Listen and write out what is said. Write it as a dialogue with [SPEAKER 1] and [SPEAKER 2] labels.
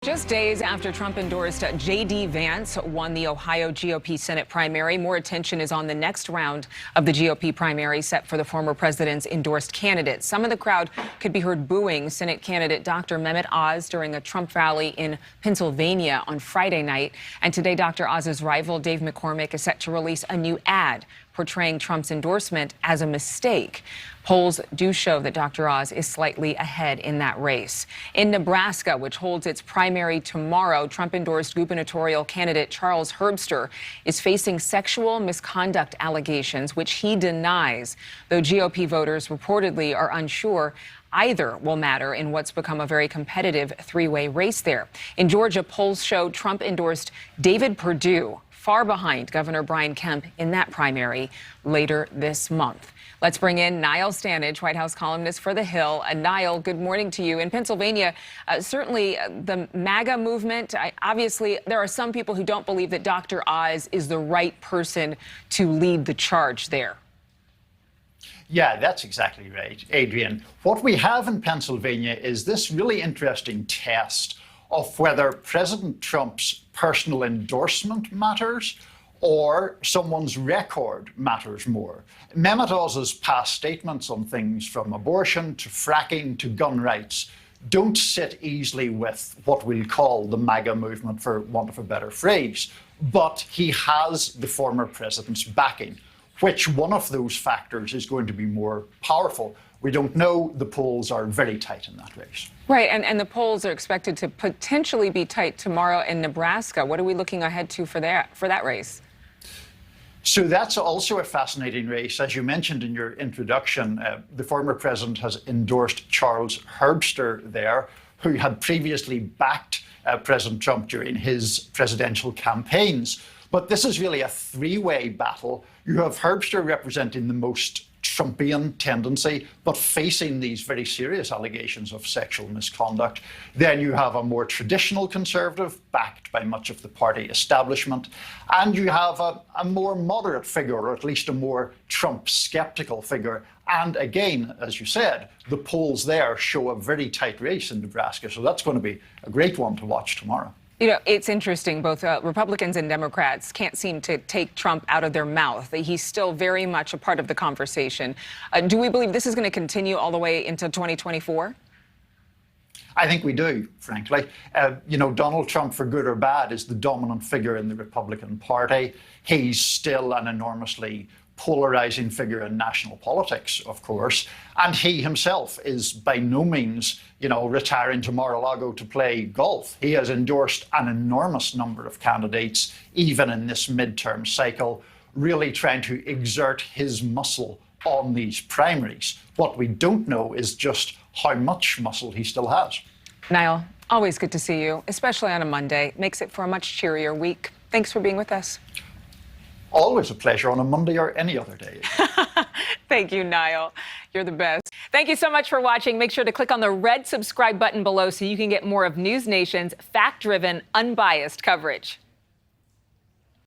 [SPEAKER 1] Just days after Trump endorsed J.D. Vance won the Ohio GOP Senate primary, more attention is on the next round of the GOP primary set for the former president's endorsed candidates. Some of the crowd could be heard booing Senate candidate Dr. Mehmet Oz during a Trump rally in Pennsylvania on Friday night. And today, Dr. Oz's rival, Dave McCormick, is set to release a new ad portraying Trump's endorsement as a mistake. Polls do show that Dr. Oz is slightly ahead in that race. In Nebraska, which holds its primary tomorrow, Trump-endorsed gubernatorial candidate Charles Herbster is facing sexual misconduct allegations, which he denies, though GOP voters reportedly are unsure either will matter in what's become a very competitive three-way race there. In Georgia, polls show Trump-endorsed David Perdue far behind Governor Brian Kemp in that primary later this month. Let's bring in Niall Stange, White House columnist for The Hill. Niall, good morning to you. In Pennsylvania, certainly the MAGA movement, obviously there are some people who don't believe that Dr. Oz is the right person to lead the charge there.
[SPEAKER 2] Yeah, that's exactly right, Adrienne. What we have in Pennsylvania is this really interesting test of whether President Trump's personal endorsement matters or someone's record matters more. Mehmet Oz's past statements on things from abortion to fracking to gun rights don't sit easily with what we'll call the MAGA movement, for want of a better phrase. But he has the former president's backing. Which one of those factors is going to be more powerful? We don't know. The polls are very tight in that race.
[SPEAKER 1] Right, and the polls are expected to potentially be tight tomorrow in Nebraska. What are we looking ahead to for that race?
[SPEAKER 2] So that's also a fascinating race. As you mentioned in your introduction, the former president has endorsed Charles Herbster there, who had previously backed President Trump during his presidential campaigns. But this is really a three-way battle. You have Herbster representing the most Trumpian tendency, but facing these very serious allegations of sexual misconduct. Then you have a more traditional conservative, backed by much of the party establishment. And you have a more moderate figure, or at least a more Trump-skeptical figure. And again, as you said, the polls there show a very tight race in Nebraska. So that's going to be a great one to watch tomorrow.
[SPEAKER 1] You know, it's interesting. Both Republicans and Democrats can't seem to take Trump out of their mouth. He's still very much a part of the conversation. Do we believe this is going to continue all the way into 2024?
[SPEAKER 2] I think we do, frankly. You know, Donald Trump, for good or bad, is the dominant figure in the Republican Party. He's still an enormously polarizing figure in national politics, of course. And he himself is by no means, retiring to Mar-a-Lago to play golf. He has endorsed an enormous number of candidates, even in this midterm cycle, really trying to exert his muscle on these primaries. What we don't know is just how much muscle he still has.
[SPEAKER 1] Niall, always good to see you, especially on a Monday. Makes it for a much cheerier week. Thanks for being with us.
[SPEAKER 2] Always a pleasure on a Monday or any other day.
[SPEAKER 1] Thank you, Niall. You're the best. Thank you so much for watching. Make sure to click on the red subscribe button below so you can get more of NewsNation's fact-driven, unbiased coverage.